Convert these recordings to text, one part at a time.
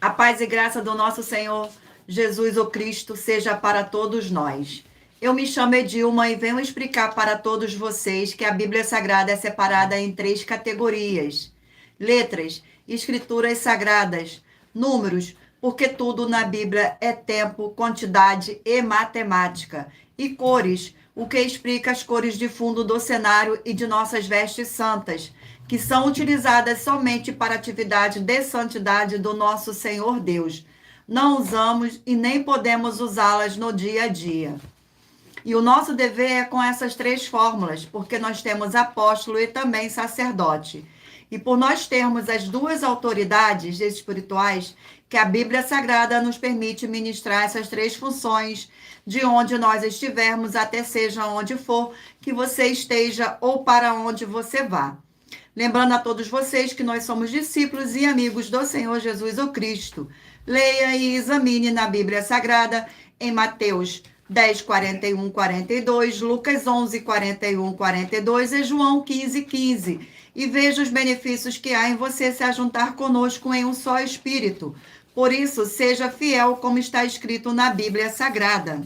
A paz e graça do nosso Senhor Jesus o Cristo seja para todos nós. Eu me chamo Edilma e venho explicar para todos vocês que a Bíblia Sagrada é separada em 3 categorias: letras, escrituras sagradas, números, porque tudo na Bíblia é tempo, quantidade e matemática, e cores, o que explica as cores de fundo do cenário e de nossas vestes santas, que são utilizadas somente para a atividade de santidade do nosso Senhor Deus. Não usamos e nem podemos usá-las no dia a dia. E o nosso dever é com essas 3 fórmulas, porque nós temos apóstolo e também sacerdote. E por nós termos as 2 autoridades espirituais, que a Bíblia Sagrada nos permite ministrar essas 3 funções, de onde nós estivermos, até seja onde for que você esteja ou para onde você vá. Lembrando a todos vocês que nós somos discípulos e amigos do Senhor Jesus o Cristo. Leia e examine na Bíblia Sagrada em Mateus 10, 41, 42, Lucas 11, 41, 42 e João 15, 15. E veja os benefícios que há em você se ajuntar conosco em um só Espírito. Por isso, seja fiel como está escrito na Bíblia Sagrada.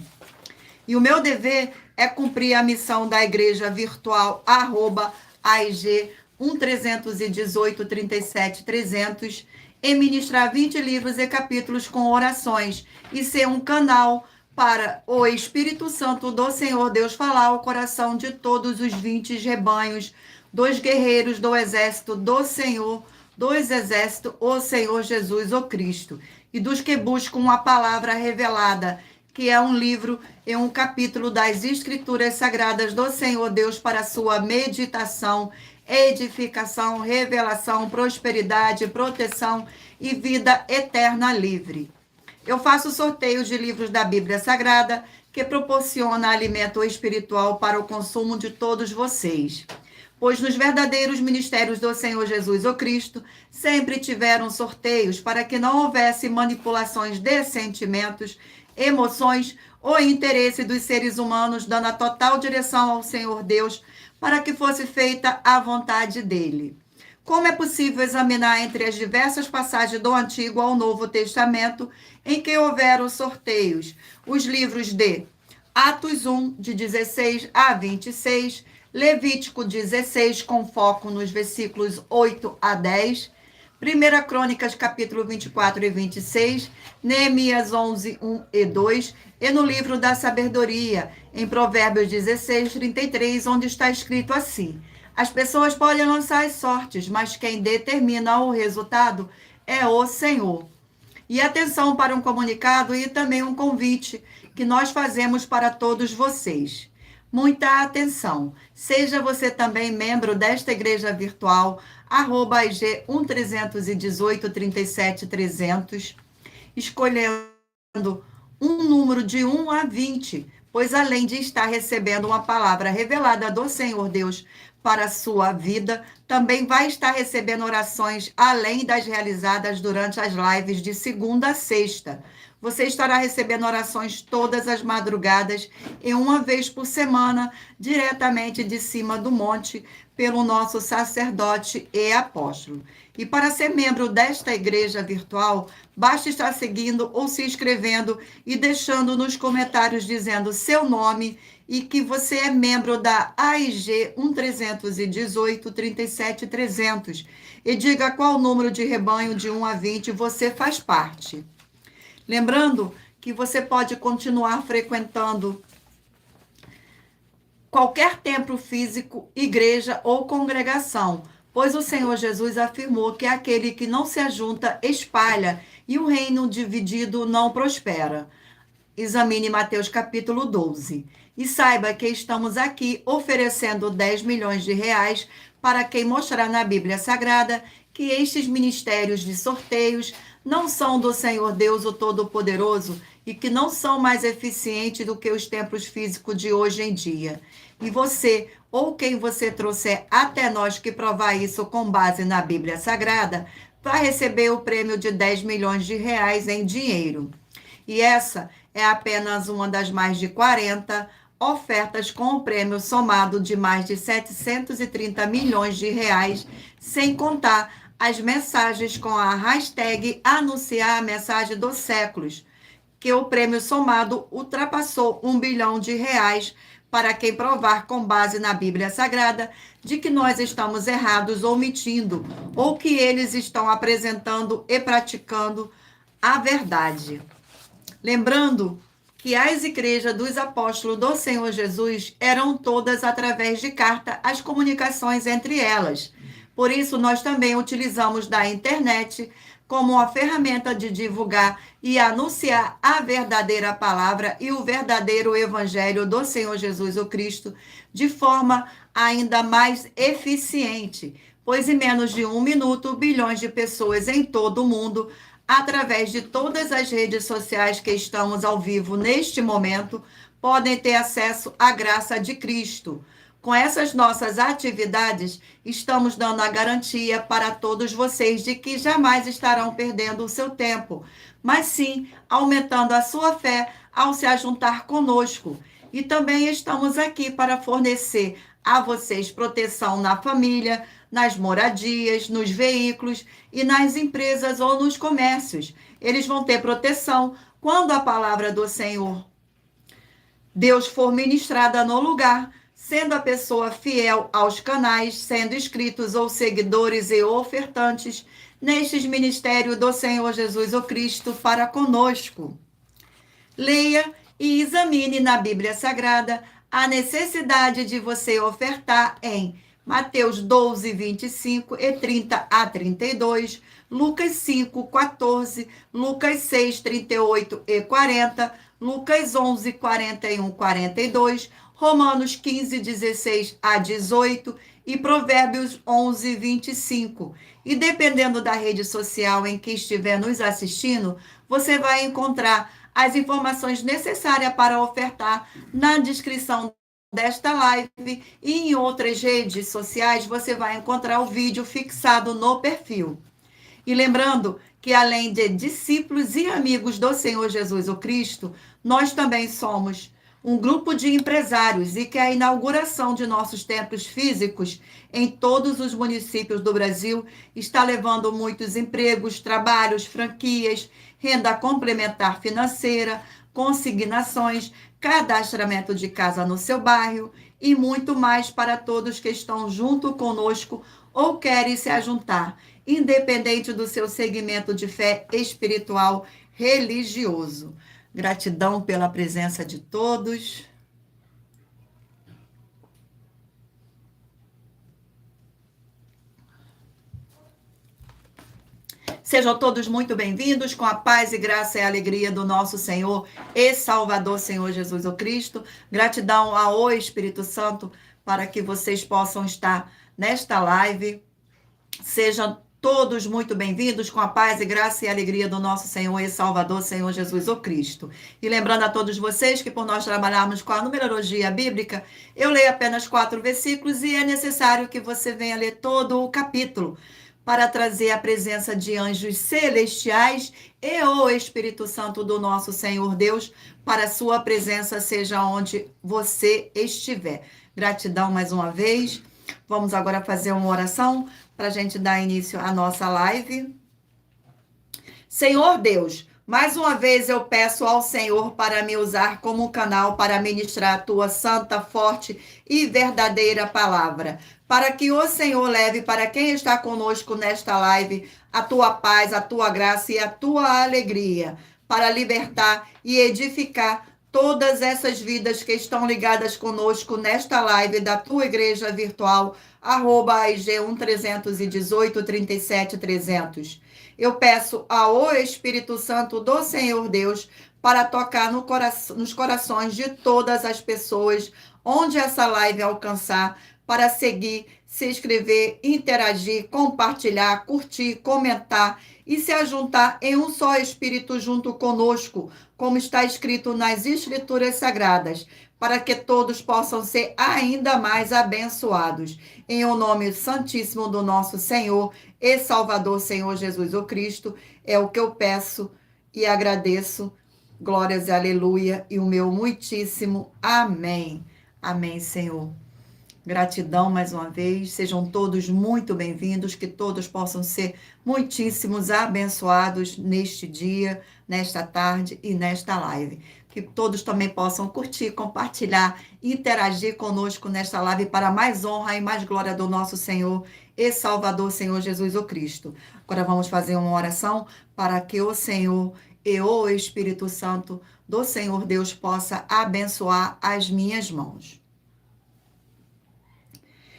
E o meu dever é cumprir a missão da Igreja Virtual @AIG 1318 37 300 e ministrar 20 livros e capítulos com orações e ser um canal para o Espírito Santo do Senhor Deus falar ao coração de todos os 20 rebanhos dos guerreiros do exército do Senhor, dos exércitos, o Senhor Jesus o Cristo, e dos que buscam a palavra revelada, que é um livro e um capítulo das Escrituras Sagradas do Senhor Deus para sua meditação, edificação, revelação, prosperidade, proteção e vida eterna livre. Eu faço sorteios de livros da Bíblia Sagrada que proporciona alimento espiritual para o consumo de todos vocês. Pois nos verdadeiros ministérios do Senhor Jesus o Cristo sempre tiveram sorteios para que não houvesse manipulações de sentimentos, emoções ou interesse dos seres humanos, dando a total direção ao Senhor Deus para que fosse feita a vontade dele. Como é possível examinar entre as diversas passagens do Antigo ao Novo Testamento em que houveram sorteios? Os livros de Atos 1, de 16 a 26, Levítico 16, com foco nos versículos 8 a 10, 1 Crônicas, capítulo 24 e 26, Neemias 11, 1 e 2, e no livro da sabedoria, em Provérbios 16, 33, onde está escrito assim: as pessoas podem lançar as sortes, mas quem determina o resultado é o Senhor. E atenção para um comunicado e também um convite que nós fazemos para todos vocês. Muita atenção. Seja você também membro desta igreja virtual, @IG 1318 37 300, escolhendo um número de 1 a 20, pois além de estar recebendo uma palavra revelada do Senhor Deus para a sua vida, também vai estar recebendo orações além das realizadas durante as lives de segunda a sexta. Você estará recebendo orações todas as madrugadas e uma vez por semana, diretamente de cima do monte, pelo nosso sacerdote e apóstolo. E para ser membro desta igreja virtual, basta estar seguindo ou se inscrevendo e deixando nos comentários dizendo seu nome e que você é membro da AIG 1318 37 300. E diga qual número de rebanho de 1 a 20 você faz parte. Lembrando que você pode continuar frequentando qualquer templo físico, igreja ou congregação, pois o Senhor Jesus afirmou que aquele que não se ajunta espalha e o reino dividido não prospera. Examine Mateus capítulo 12. E saiba que estamos aqui oferecendo 10 milhões de reais para quem mostrar na Bíblia Sagrada que estes ministérios de sorteios não são do Senhor Deus o Todo-Poderoso e que não são mais eficientes do que os templos físicos de hoje em dia. E você, ou quem você trouxer até nós que provar isso com base na Bíblia Sagrada, vai receber o prêmio de 10 milhões de reais em dinheiro. E essa é apenas uma das mais de 40 ofertas com o prêmio somado de mais de 730 milhões de reais, sem contar as mensagens com a hashtag Anunciar a Mensagem dos Séculos, que o prêmio somado ultrapassou R$ 1 bilhão para quem provar com base na Bíblia Sagrada de que nós estamos errados ou mentindo, ou que eles estão apresentando e praticando a verdade. Lembrando que as igrejas dos apóstolos do Senhor Jesus eram todas através de carta as comunicações entre elas. Por isso, nós também utilizamos da internet como uma ferramenta de divulgar e anunciar a verdadeira palavra e o verdadeiro evangelho do Senhor Jesus o Cristo de forma ainda mais eficiente, pois em menos de 1 minuto, bilhões de pessoas em todo o mundo, através de todas as redes sociais que estamos ao vivo neste momento, podem ter acesso à graça de Cristo. Com essas nossas atividades, estamos dando a garantia para todos vocês de que jamais estarão perdendo o seu tempo, mas sim aumentando a sua fé ao se ajuntar conosco. E também estamos aqui para fornecer a vocês proteção na família, nas moradias, nos veículos e nas empresas ou nos comércios. Eles vão ter proteção quando a palavra do Senhor Deus for ministrada no lugar, sendo a pessoa fiel aos canais, sendo inscritos ou seguidores e ofertantes nestes ministérios do Senhor Jesus o Cristo para conosco. Leia e examine na Bíblia Sagrada a necessidade de você ofertar em Mateus 12, 25 e 30 a 32, Lucas 5, 14, Lucas 6, 38 e 40, Lucas 11, 41, 42, Romanos 15, 16 a 18 e Provérbios 11, 25. E dependendo da rede social em que estiver nos assistindo, você vai encontrar as informações necessárias para ofertar na descrição desta live e em outras redes sociais você vai encontrar o vídeo fixado no perfil. E lembrando que além de discípulos e amigos do Senhor Jesus o Cristo, nós também somos um grupo de empresários e que a inauguração de nossos templos físicos em todos os municípios do Brasil está levando muitos empregos, trabalhos, franquias, renda complementar financeira, consignações, cadastramento de casa no seu bairro e muito mais para todos que estão junto conosco ou querem se ajuntar, independente do seu segmento de fé espiritual religioso. Gratidão pela presença de todos. Sejam todos muito bem-vindos, com a paz e graça e alegria do nosso Senhor e Salvador, Senhor Jesus o Cristo. Gratidão ao Espírito Santo para que vocês possam estar nesta live. Sejam todos muito bem-vindos, com a paz e graça e alegria do nosso Senhor e Salvador, Senhor Jesus o Cristo. E lembrando a todos vocês que por nós trabalharmos com a numerologia bíblica, eu leio apenas 4 versículos e é necessário que você venha ler todo o capítulo para trazer a presença de anjos celestiais e o Espírito Santo do nosso Senhor Deus, para a sua presença seja onde você estiver. Gratidão mais uma vez. Vamos agora fazer uma oração para a gente dar início à nossa live. Senhor Deus, mais uma vez eu peço ao Senhor para me usar como canal para ministrar a tua santa, forte e verdadeira palavra, para que o Senhor leve para quem está conosco nesta live a tua paz, a tua graça e a tua alegria, para libertar e edificar todas essas vidas que estão ligadas conosco nesta live da tua igreja virtual, @AIG1 318 37 300. Eu peço ao Espírito Santo do Senhor Deus para tocar nos corações de todas as pessoas onde essa live alcançar, para seguir, se inscrever, interagir, compartilhar, curtir, comentar e se ajuntar em um só Espírito junto conosco, como está escrito nas Escrituras Sagradas, para que todos possam ser ainda mais abençoados. Em o nome santíssimo do nosso Senhor e Salvador, Senhor Jesus o Cristo, é o que eu peço e agradeço. Glórias e aleluia, e o meu muitíssimo amém. Amém, Senhor. Gratidão mais uma vez, sejam todos muito bem-vindos, que todos possam ser muitíssimos abençoados neste dia, nesta tarde e nesta live. Que todos também possam curtir, compartilhar, interagir conosco nesta live para mais honra e mais glória do nosso Senhor e Salvador, Senhor Jesus o Cristo. Agora vamos fazer uma oração para que o Senhor e o Espírito Santo do Senhor Deus possa abençoar as minhas mãos.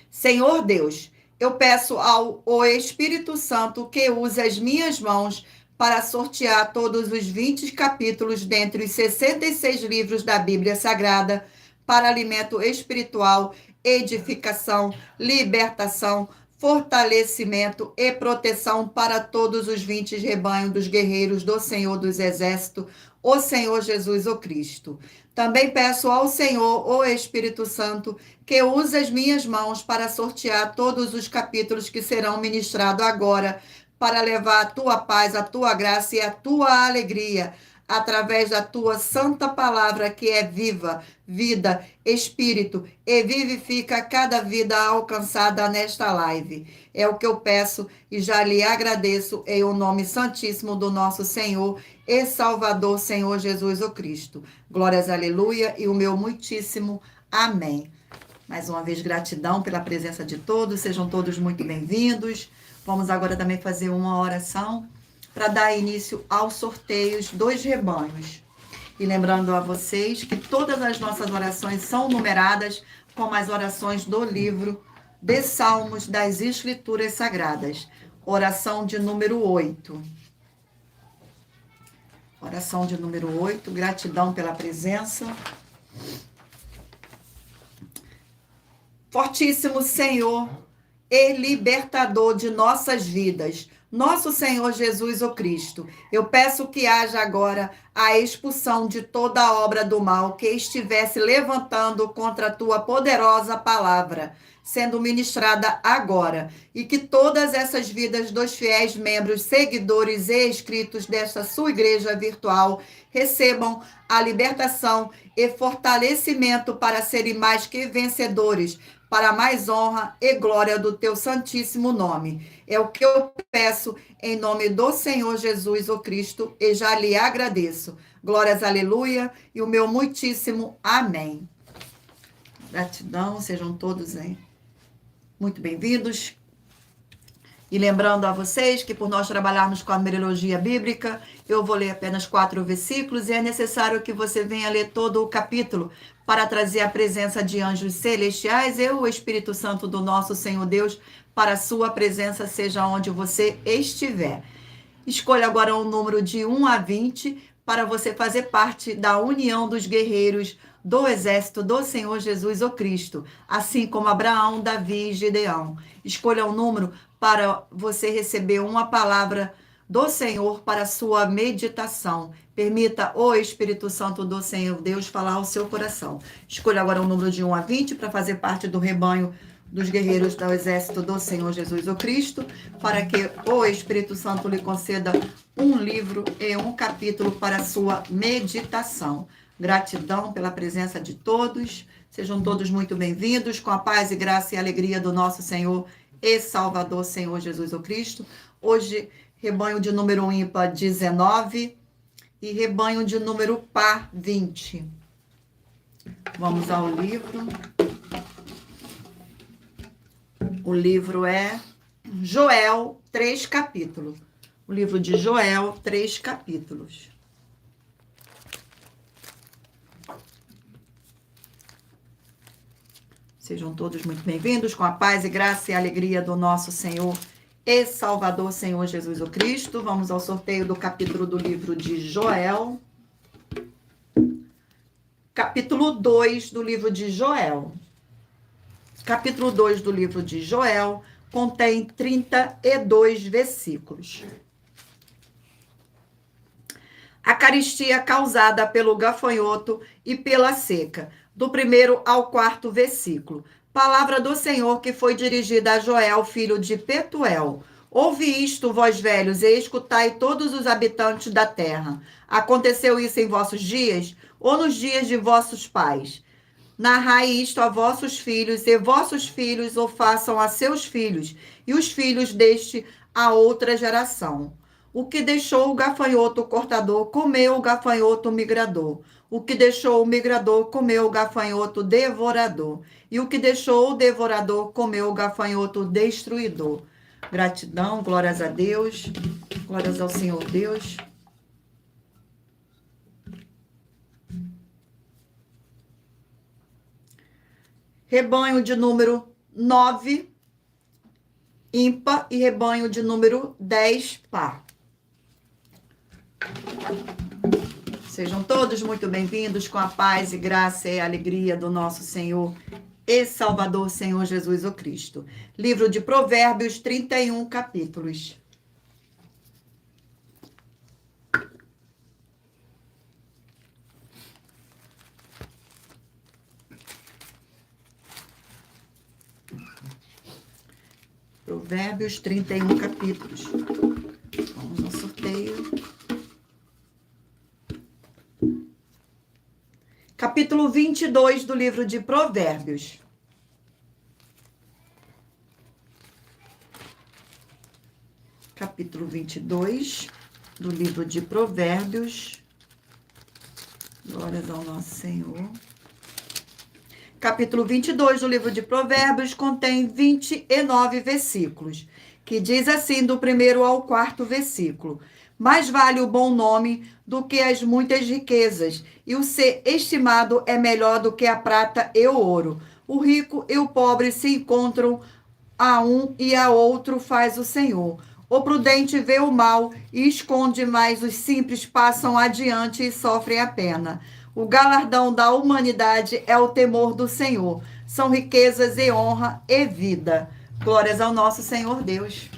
Senhor Deus, eu peço ao Espírito Santo que use as minhas mãos para sortear todos os 20 capítulos dentre os 66 livros da Bíblia Sagrada para alimento espiritual, edificação, libertação, fortalecimento e proteção para todos os 20 rebanhos dos guerreiros do Senhor dos Exércitos, o Senhor Jesus o Cristo. Também peço ao Senhor, o Espírito Santo, que use as minhas mãos para sortear todos os capítulos que serão ministrados agora, para levar a tua paz, a tua graça e a tua alegria, através da tua santa palavra, que é viva, vida, espírito, e vivifica cada vida alcançada nesta live. É o que eu peço e já lhe agradeço em o nome santíssimo do nosso Senhor e Salvador, Senhor Jesus o Cristo. Glórias, aleluia, e o meu muitíssimo amém. Mais uma vez, gratidão pela presença de todos, sejam todos muito bem-vindos. Vamos agora também fazer uma oração para dar início aos sorteios dos rebanhos. E lembrando a vocês que todas as nossas orações são numeradas como as orações do livro de Salmos das Escrituras Sagradas. Oração de número 8. Oração de número 8, gratidão pela presença. Fortíssimo Senhor e libertador de nossas vidas, nosso Senhor Jesus o Cristo, eu peço que haja agora a expulsão de toda a obra do mal que estivesse levantando contra a tua poderosa palavra, sendo ministrada agora, e que todas essas vidas dos fiéis membros, seguidores e inscritos desta sua igreja virtual recebam a libertação e fortalecimento para serem mais que vencedores, para mais honra e glória do teu santíssimo nome. É o que eu peço em nome do Senhor Jesus o Cristo e já lhe agradeço. Glórias, aleluia, e o meu muitíssimo amém. Gratidão, sejam todos muito bem-vindos. E lembrando a vocês que por nós trabalharmos com a numerologia bíblica, eu vou ler apenas 4 versículos e é necessário que você venha ler todo o capítulo para trazer a presença de anjos celestiais e o Espírito Santo do nosso Senhor Deus para a sua presença, seja onde você estiver. Escolha agora um número de 1 a 20 para você fazer parte da união dos guerreiros do exército do Senhor Jesus o Cristo, assim como Abraão, Davi e Gideão. Escolha um número para você receber uma palavra do Senhor para a sua meditação. Permita o Espírito Santo do Senhor Deus falar ao seu coração. Escolha agora um número de 1 a 20 para fazer parte do rebanho dos guerreiros do exército do Senhor Jesus o Cristo, para que o Espírito Santo lhe conceda um livro e um capítulo para a sua meditação. Gratidão pela presença de todos. Sejam todos muito bem-vindos, com a paz e graça e alegria do nosso Senhor e Salvador, Senhor Jesus o Cristo. Hoje, rebanho de número ímpar 19 e rebanho de número par 20. Vamos ao livro. O livro é Joel, 3 capítulos. O livro de Joel, 3 capítulos. Sejam todos muito bem-vindos, com a paz e graça e alegria do nosso Senhor e Salvador, Senhor Jesus o Cristo. Vamos ao sorteio do capítulo do livro de Joel. Capítulo 2 do livro de Joel. Capítulo 2 do livro de Joel contém 32 versículos. A carestia causada pelo gafanhoto e pela seca, do 1º ao 4º versículo. Palavra do Senhor que foi dirigida a Joel, filho de Petuel. Ouve isto, vós velhos, e escutai todos os habitantes da terra. Aconteceu isso em vossos dias, ou nos dias de vossos pais? Narrai isto a vossos filhos, e vossos filhos o façam a seus filhos, e os filhos deste a outra geração. O que deixou o gafanhoto cortador, comeu o gafanhoto migrador. O que deixou o migrador, comeu o gafanhoto devorador. E o que deixou o devorador, comeu o gafanhoto destruidor. Gratidão, glórias a Deus, glórias ao Senhor Deus. Rebanho de número 9, ímpar, e rebanho de número 10, par. Sejam todos muito bem-vindos com a paz e graça e alegria do nosso Senhor e Salvador, Senhor Jesus o Cristo. Livro de Provérbios, 31 capítulos. Provérbios, 31 capítulos. Vamos ao sorteio. Capítulo 22 do livro de Provérbios. Capítulo 22 do livro de Provérbios. Glórias ao nosso Senhor. Capítulo 22 do livro de Provérbios contém 29 versículos, que diz assim, do 1º ao 4º versículo: mais vale o bom nome do que as muitas riquezas, e o ser estimado é melhor do que a prata e o ouro. O rico e o pobre se encontram, a um e a outro faz o Senhor. O prudente vê o mal e esconde, mas os simples passam adiante e sofrem a pena. O galardão da humanidade é o temor do Senhor. São riquezas e honra e vida. Glórias ao nosso Senhor Deus.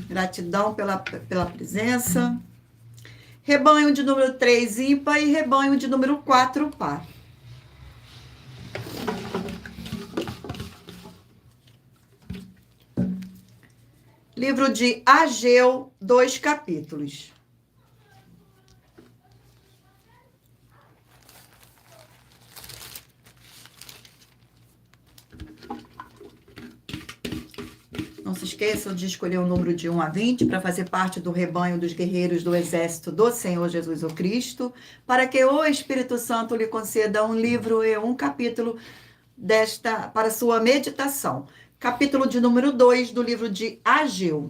Gratidão pela presença. Rebanho de número 3, ímpar, e rebanho de número 4, par. Livro de Ageu, 2 capítulos. Não se esqueçam de escolher o número de 1 a 20 para fazer parte do rebanho dos guerreiros do exército do Senhor Jesus o Cristo, para que o Espírito Santo lhe conceda um livro e um capítulo para sua meditação. Capítulo de número 2 do livro de Ageu.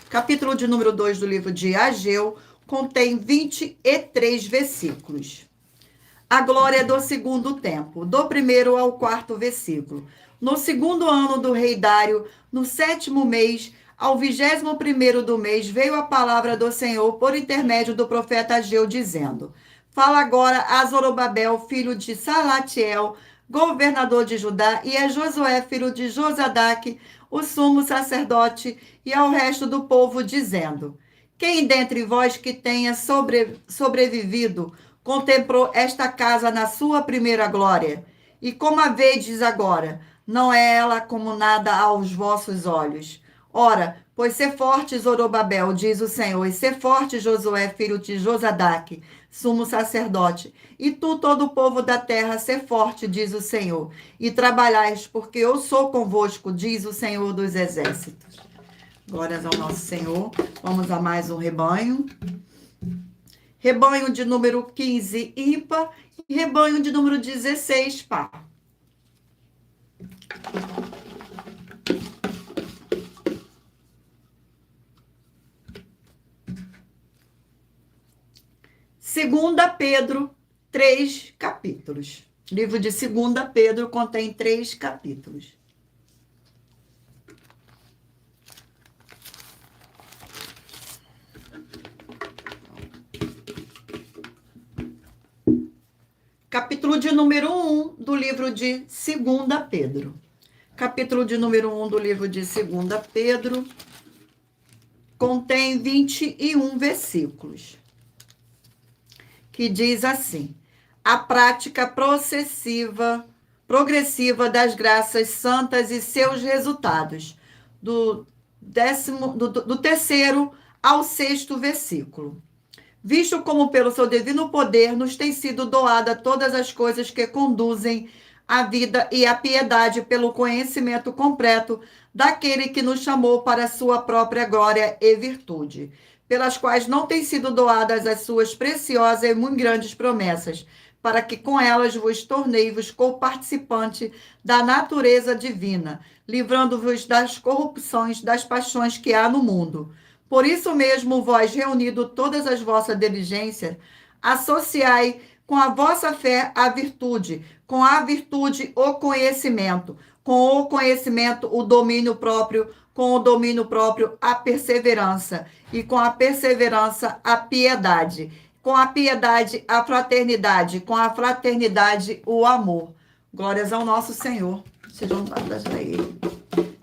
Capítulo de número 2 do livro de Ageu contém 23 versículos. A glória do segundo tempo, do 1º ao 4º versículo. No segundo ano do rei Dário, no 7º mês, ao 21º do mês, veio a palavra do Senhor por intermédio do profeta Ageu, dizendo: fala agora a Zorobabel, filho de Salatiel, governador de Judá, e a Josué, filho de Josadaque, o sumo sacerdote, e ao resto do povo, dizendo: quem dentre vós que tenha sobrevivido contemplou esta casa na sua primeira glória? E como a vedes agora, não é ela como nada aos vossos olhos? Ora, pois ser forte, Zorobabel, diz o Senhor, e ser forte, Josué, filho de Josadaque, sumo sacerdote, e tu, todo o povo da terra, ser forte, diz o Senhor, e trabalhais, porque eu sou convosco, diz o Senhor dos exércitos. Glórias ao nosso Senhor. Vamos a mais um rebanho. Rebanho de número 15, ímpar, e rebanho de número 16, par. Segunda Pedro, 3 capítulos. Livro de 2 Pedro contém 3 capítulos. Capítulo de número 1 do livro de 2 Pedro. Capítulo de número 1 do livro de 2 Pedro contém 21 versículos, que diz assim: a prática progressiva das graças santas e seus resultados, do 3º ao 6º versículo. visto como pelo seu divino poder nos tem sido doada todas as coisas que conduzem à vida e à piedade pelo conhecimento completo daquele que nos chamou para a sua própria glória e virtude, pelas quais não têm sido doadas as suas preciosas e muito grandes promessas, para que com elas vos tornei-vos co-participante da natureza divina, livrando-vos das corrupções, das paixões que há no mundo. Por isso mesmo, vós, reunido todas as vossas diligências, associai com a vossa fé a virtude, com a virtude o conhecimento, com o conhecimento o domínio próprio, com o domínio próprio a perseverança, e com a perseverança a piedade, com a piedade a fraternidade, com a fraternidade o amor. Glórias ao nosso Senhor. Sejam dadas a Ele.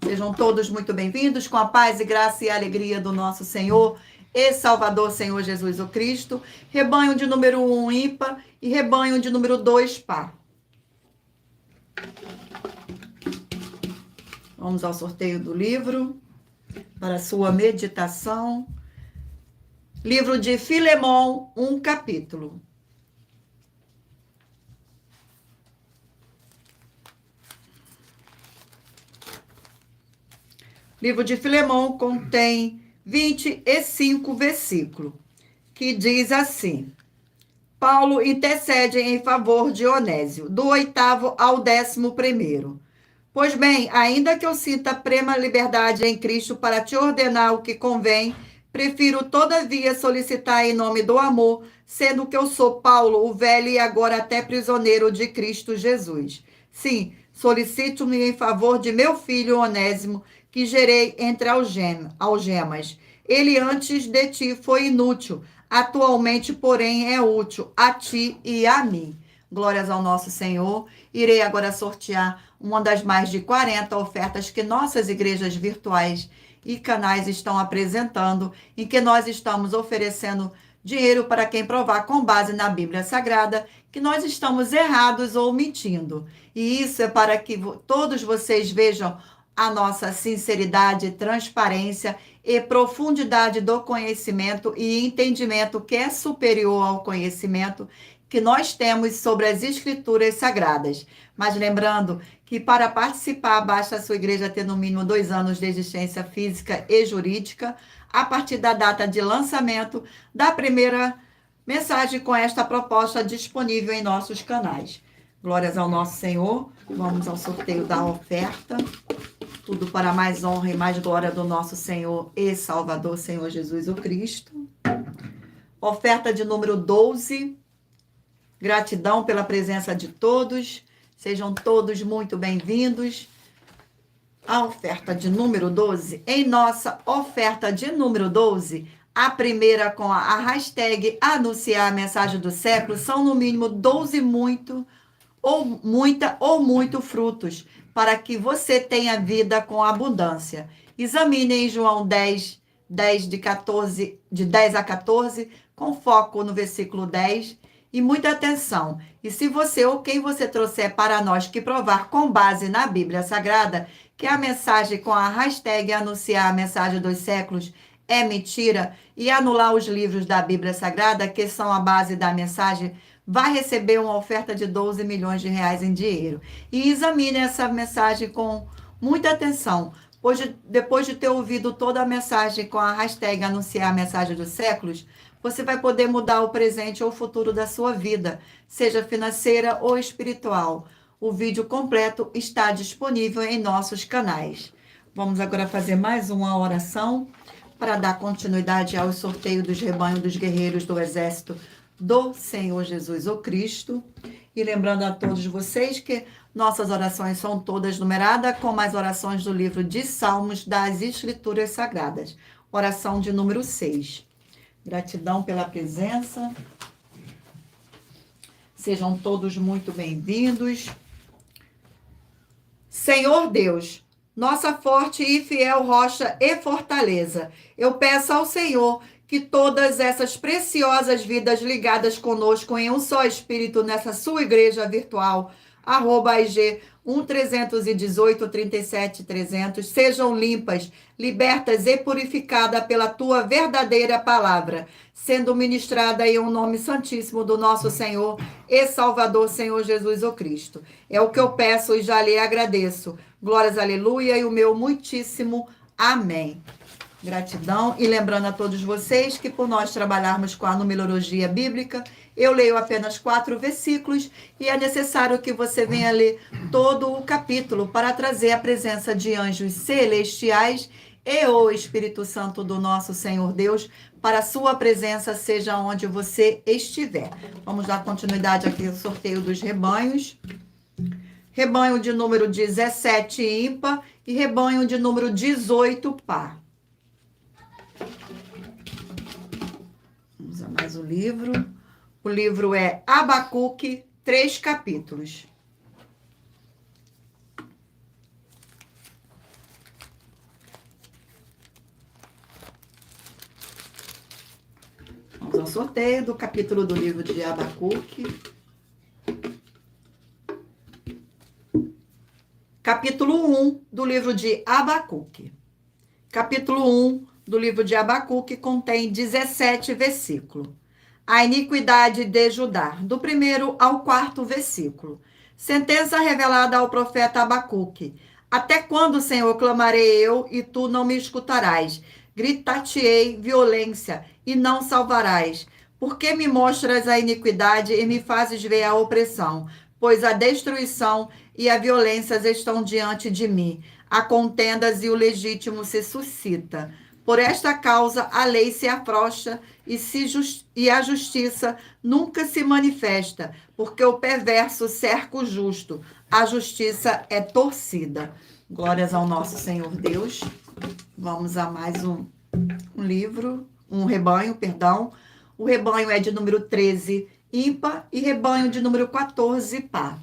Sejam todos muito bem-vindos, com a paz e graça e alegria do nosso Senhor e Salvador, Senhor Jesus o Cristo. Rebanho de número 1, ímpar, e rebanho de número 2, par. Vamos ao sorteio do livro, para sua meditação. Livro de Filemão, um capítulo. Livro de Filemão contém 25 versículos, que diz assim: Paulo intercede em favor de Onésio, do 8º ao 11º. Pois bem, ainda que eu sinta plena liberdade em Cristo para te ordenar o que convém, prefiro todavia solicitar em nome do amor, sendo que eu sou Paulo, o velho e agora até prisioneiro de Cristo Jesus. Sim, solicito-me em favor de meu filho Onésimo, que gerei entre algemas. Ele antes de ti foi inútil, atualmente, porém, é útil a ti e a mim. Glórias ao nosso Senhor. Irei agora sortear uma das mais de 40 ofertas que nossas igrejas virtuais e canais estão apresentando, em que nós estamos oferecendo dinheiro para quem provar com base na Bíblia Sagrada que nós estamos errados ou mentindo. E isso é para que todos vocês vejam a nossa sinceridade, transparência e profundidade do conhecimento e entendimento que é superior ao conhecimento que nós temos sobre as Escrituras Sagradas. Mas lembrando que para participar, basta a sua igreja ter no mínimo 2 anos de existência física e jurídica, a partir da data de lançamento da primeira mensagem com esta proposta disponível em nossos canais. Glórias ao nosso Senhor. Vamos ao sorteio da oferta. Tudo para mais honra e mais glória do nosso Senhor e Salvador, Senhor Jesus o Cristo. Oferta de número 12. Gratidão pela presença de todos. Sejam todos muito bem-vindos. A oferta de número 12. Em nossa oferta de número 12, a primeira com a hashtag anunciar a mensagem do século, são no mínimo 12 muita ou muito frutos, para que você tenha vida com abundância. Examine em João 10, de 10 a 14, com foco no versículo 10, e muita atenção. E se você ou quem você trouxer para nós que provar com base na Bíblia Sagrada que a mensagem com a hashtag anunciar a mensagem dos séculos é mentira e anular os livros da Bíblia Sagrada, que são a base da mensagem, vai receber uma oferta de 12 milhões de reais em dinheiro. E examine essa mensagem com muita atenção, pois depois de ter ouvido toda a mensagem com a hashtag anunciar a mensagem dos séculos, você vai poder mudar o presente ou o futuro da sua vida, seja financeira ou espiritual. O vídeo completo está disponível em nossos canais. Vamos agora fazer mais uma oração para dar continuidade ao sorteio dos rebanhos dos guerreiros do exército do Senhor Jesus o Cristo. E lembrando a todos vocês que nossas orações são todas numeradas, como as orações do livro de Salmos das Escrituras Sagradas. Oração de número 6. Gratidão pela presença. Sejam todos muito bem-vindos. Senhor Deus, nossa forte e fiel rocha e fortaleza, eu peço ao Senhor que todas essas preciosas vidas ligadas conosco em um só espírito nessa sua igreja virtual @IG 1-318-37-300, sejam limpas, libertas e purificadas pela tua verdadeira palavra, sendo ministrada em um nome santíssimo do nosso Senhor e Salvador, Senhor Jesus o Cristo. É o que eu peço e já lhe agradeço. Glórias, aleluia, e o meu muitíssimo amém. Gratidão. E lembrando a todos vocês que por nós trabalharmos com a numerologia bíblica, eu leio apenas 4 versículos e é necessário que você venha ler todo o capítulo para trazer a presença de anjos celestiais e o Espírito Santo do nosso Senhor Deus para a sua presença, seja onde você estiver. Vamos dar continuidade aqui ao sorteio dos rebanhos. Rebanho de número 17 ímpar e rebanho de número 18 par. Vamos a mais um livro. O livro é Abacuque, 3 capítulos. Vamos ao sorteio do capítulo do livro de Abacuque. Capítulo 1 do livro de Abacuque. Capítulo 1 do livro de Abacuque contém 17 versículos. A iniquidade de Judá, do 1º ao 4º versículo. Sentença revelada ao profeta Abacuque. Até quando, Senhor, clamarei eu e tu não me escutarás? Gritar-te-ei violência e não salvarás. Por que me mostras a iniquidade e me fazes ver a opressão? Pois a destruição e a violência estão diante de mim. A contendas e o legítimo se suscita. Por esta causa, a lei se afrouxa e a justiça nunca se manifesta, porque o perverso cerca o justo, a justiça é torcida. Glórias ao nosso Senhor Deus. Vamos a mais um rebanho, perdão. O rebanho é de número 13, ímpar, e rebanho de número 14, par.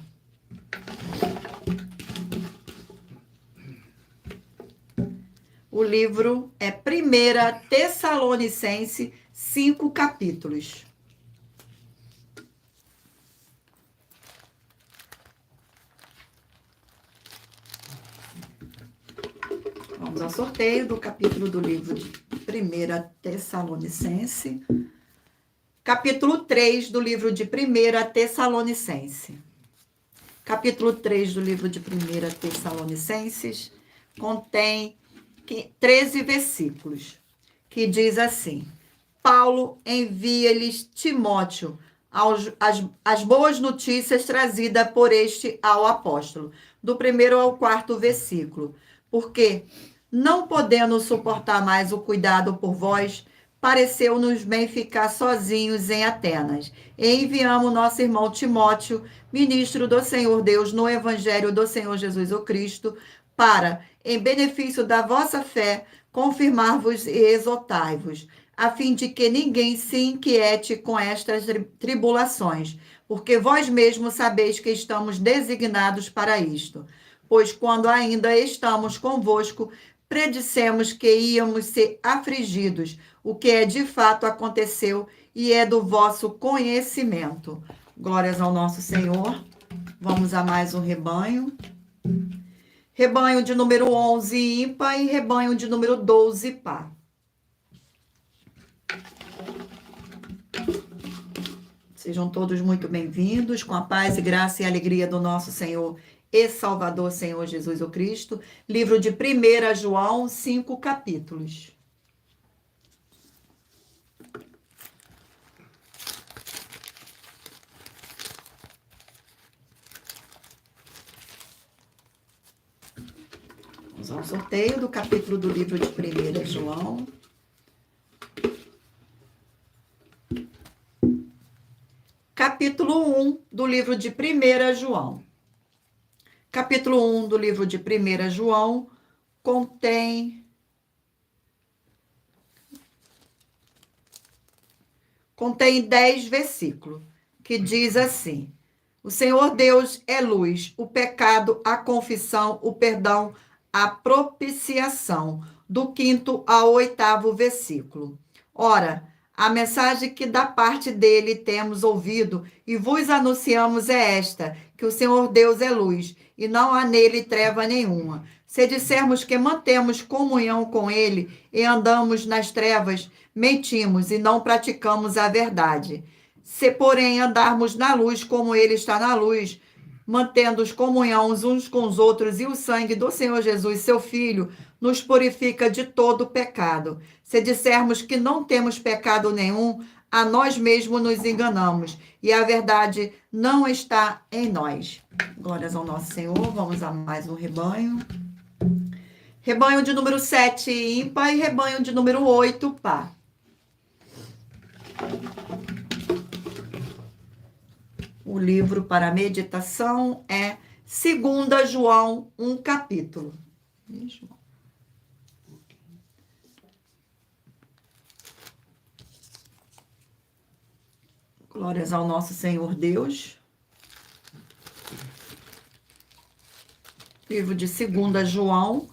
O livro é 1 Tessalonicense, 5 capítulos. Vamos ao sorteio do capítulo do livro de 1 Tessalonicense. Capítulo 3 do livro de 1 Tessalonicense. Capítulo 3 do livro de 1 Tessalonicenses contém 13 versículos, que diz assim: Paulo envia-lhes Timóteo as boas notícias trazidas por este ao apóstolo, do 1º ao 4º versículo, porque, não podendo suportar mais o cuidado por vós, pareceu-nos bem ficar sozinhos em Atenas. E enviamos nosso irmão Timóteo, ministro do Senhor Deus, no Evangelho do Senhor Jesus o Cristo, para, em benefício da vossa fé, confirmar-vos e exortar-vos, a fim de que ninguém se inquiete com estas tribulações, porque vós mesmos sabeis que estamos designados para isto. Pois quando ainda estamos convosco, predissemos que íamos ser afligidos, o que é de fato aconteceu e é do vosso conhecimento. Glórias ao nosso Senhor. Vamos a mais um rebanho. Rebanho de número 11, ímpar, e rebanho de número 12, par. Sejam todos muito bem-vindos, com a paz e graça e alegria do nosso Senhor e Salvador, Senhor Jesus o Cristo. Livro de 1 João, 5 capítulos. Vamos ao sorteio do capítulo do livro de 1 João. Capítulo 1 do livro de 1 João. Capítulo 1 do livro de 1 João contém 10 versículos, que diz assim: o Senhor Deus é luz, o pecado, a confissão, o perdão, a propiciação, do 5º ao 8º versículo. Ora, A mensagem que da parte dele temos ouvido e vos anunciamos é esta, que o Senhor Deus é luz, e não há nele treva nenhuma. Se dissermos que mantemos comunhão com ele e andamos nas trevas, mentimos e não praticamos a verdade. Se, porém, andarmos na luz como ele está na luz, mantendo os comunhão uns com os outros, e o sangue do Senhor Jesus, seu Filho, nos purifica de todo pecado. Se dissermos que não temos pecado nenhum, a nós mesmos nos enganamos, e a verdade não está em nós. Glórias ao nosso Senhor. Vamos a mais um rebanho. Rebanho de número 7, ímpar, e rebanho de número 8, par. O livro para meditação é 2 João, um capítulo. Glórias ao nosso Senhor Deus. Livro de 2 João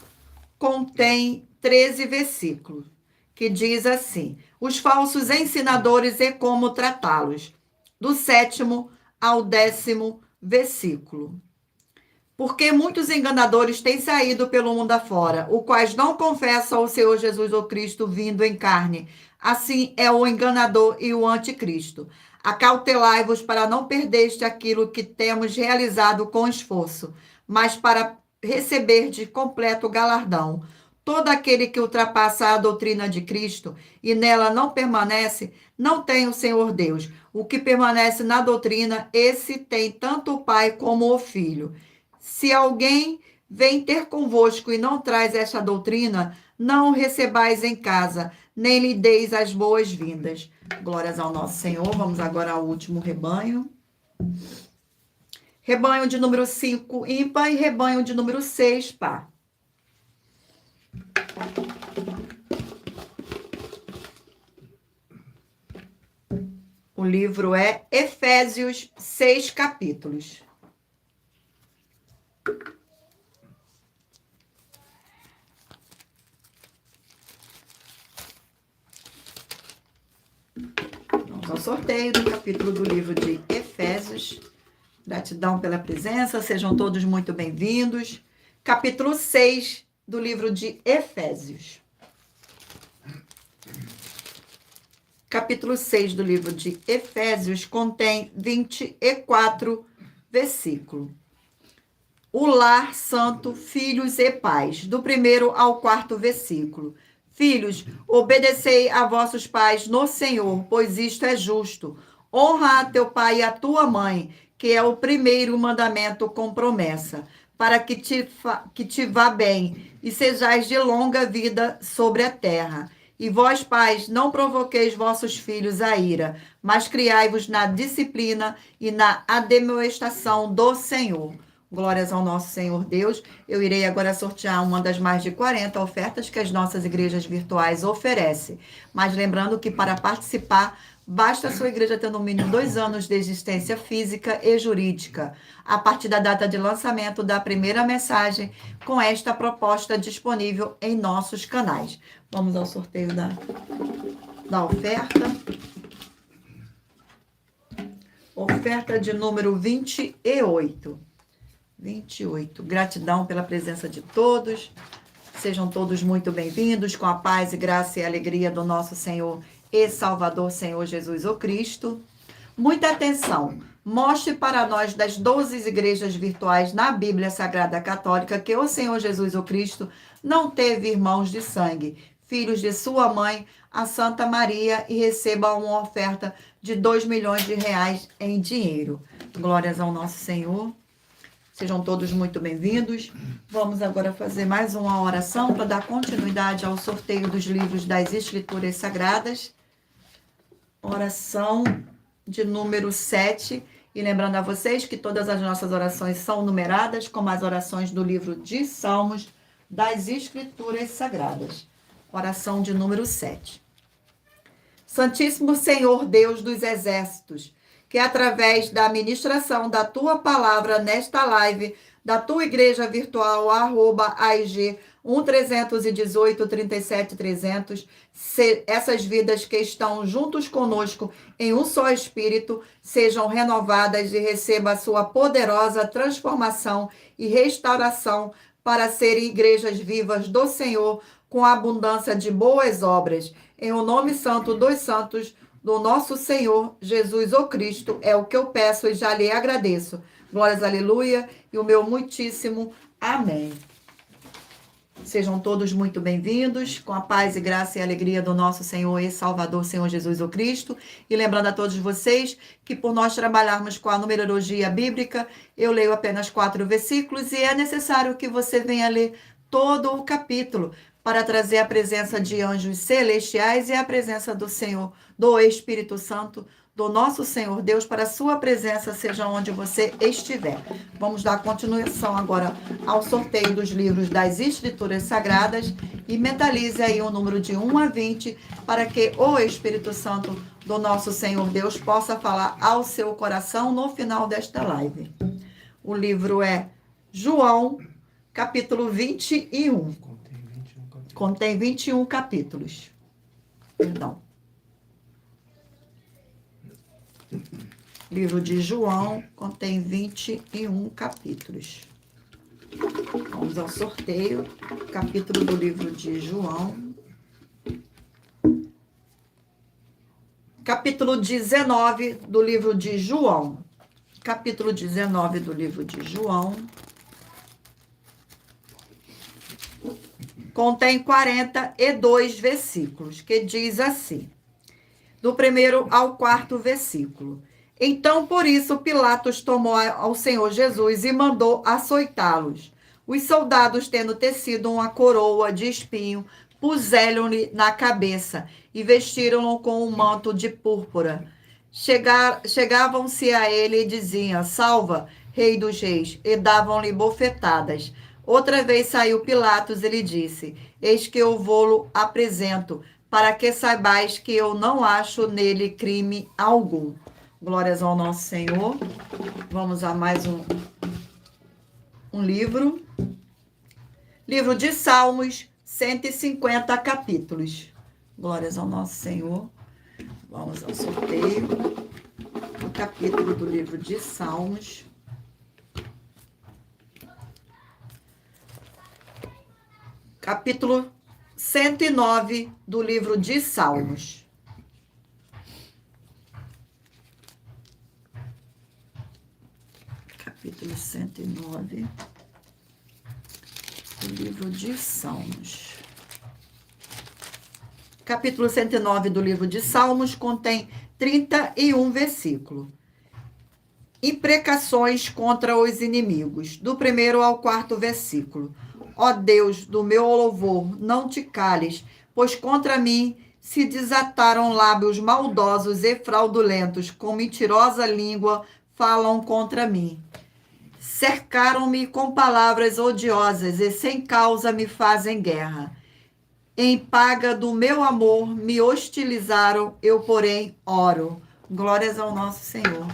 contém 13 versículos, que diz assim: os falsos ensinadores e como tratá-los. Do 7º ao 10º versículo. Porque muitos enganadores têm saído pelo mundo afora, os quais não confessam ao Senhor Jesus o Cristo vindo em carne. Assim é o enganador e o anticristo. Acautelai-vos para não perderdes aquilo que temos realizado com esforço, mas para receber de completo galardão. Todo aquele que ultrapassa a doutrina de Cristo e nela não permanece, não tem o Senhor Deus. O que permanece na doutrina, esse tem tanto o Pai como o Filho. Se alguém vem ter convosco e não traz esta doutrina, não o recebais em casa, nem lhe deis as boas-vindas. Glórias ao nosso Senhor. Vamos agora ao último rebanho. Rebanho de número 5, ímpar, e rebanho de número 6, par. O livro é Efésios, 6 capítulos. Vamos ao sorteio do capítulo do livro de Efésios. Gratidão pela presença, sejam todos muito bem-vindos. Capítulo 6 do livro de Efésios. Capítulo 6 do livro de Efésios contém 24 versículos. O lar santo, filhos e pais, do 1º ao 4º versículo. Filhos, obedecei a vossos pais no Senhor, pois isto é justo. Honra a teu pai e a tua mãe, que é o primeiro mandamento com promessa, para que te vá bem e sejais de longa vida sobre a terra. E vós, pais, não provoqueis vossos filhos a ira, mas criai-vos na disciplina e na admoestação do Senhor. Glórias ao nosso Senhor Deus. Eu irei agora sortear uma das mais de 40 ofertas que as nossas igrejas virtuais oferecem. Mas lembrando que para participar, basta a sua igreja ter no mínimo 2 anos de existência física e jurídica, a partir da data de lançamento da primeira mensagem, com esta proposta disponível em nossos canais. Vamos ao sorteio da oferta. Oferta de número 28. 28. Gratidão pela presença de todos. Sejam todos muito bem-vindos, com a paz e graça e alegria do nosso Senhor e Salvador, Senhor Jesus o Cristo. Muita atenção. Mostre para nós das 12 igrejas virtuais na Bíblia Sagrada Católica que o Senhor Jesus o Cristo não teve irmãos de sangue, filhos de sua mãe, a Santa Maria, e receba uma oferta de 2 milhões de reais em dinheiro. Glórias ao nosso Senhor. Sejam todos muito bem-vindos. Vamos agora fazer mais uma oração para dar continuidade ao sorteio dos livros das Escrituras Sagradas. Oração de número 7. E lembrando a vocês que todas as nossas orações são numeradas, como as orações do livro de Salmos das Escrituras Sagradas. Oração de número 7. Santíssimo Senhor Deus dos exércitos, que através da ministração da tua palavra nesta live da tua igreja virtual, @AIG 1318 37 300. Essas vidas que estão juntos conosco em um só espírito sejam renovadas e recebam a sua poderosa transformação e restauração para serem igrejas vivas do Senhor com abundância de boas obras. Em o nome santo dos santos do nosso Senhor Jesus o Cristo, é o que eu peço e já lhe agradeço. Glórias, aleluia, e o meu muitíssimo amém. Sejam todos muito bem-vindos, com a paz e graça e alegria do nosso Senhor e Salvador, Senhor Jesus o Cristo. E lembrando a todos vocês que por nós trabalharmos com a numerologia bíblica, eu leio apenas 4 versículos e é necessário que você venha ler todo o capítulo para trazer a presença de anjos celestiais e a presença do Senhor, do Espírito Santo, do nosso Senhor Deus, para a sua presença, seja onde você estiver. Vamos dar continuação agora ao sorteio dos livros das Escrituras Sagradas e mentalize aí o número de 1 a 20 para que o Espírito Santo do nosso Senhor Deus possa falar ao seu coração no final desta live. O livro é João, capítulo 21. Contém 21 capítulos. Perdão. Livro de João contém 21 capítulos. Vamos ao sorteio. Capítulo do livro de João. Capítulo 19 do livro de João. Capítulo 19 do livro de João. Contém 42 versículos, que diz assim, do 1º ao 4º versículo. Então, por isso, Pilatos tomou ao Senhor Jesus e mandou açoitá-los. Os soldados, tendo tecido uma coroa de espinho, puseram-lhe na cabeça e vestiram-no com um manto de púrpura. Chegavam-se a ele e diziam, salva, rei dos reis, e davam-lhe bofetadas. Outra vez saiu Pilatos e lhe disse, eis que eu vou-lo apresento, para que saibais que eu não acho nele crime algum. Glórias ao nosso Senhor. Vamos a mais um livro. Livro de Salmos, 150 capítulos. Glórias ao nosso Senhor. Vamos ao sorteio. O capítulo do livro de Salmos. Capítulo 109 do livro de Salmos. Capítulo 109 do livro de Salmos. Capítulo 109 do livro de Salmos contém 31 versículos. Imprecações contra os inimigos, do 1º ao 4º versículo. Ó Deus, do meu louvor, não te cales, pois contra mim se desataram lábios maldosos e fraudulentos, com mentirosa língua falam contra mim. Cercaram-me com palavras odiosas e sem causa me fazem guerra. Em paga do meu amor me hostilizaram, eu, porém, oro. Glórias ao nosso Senhor.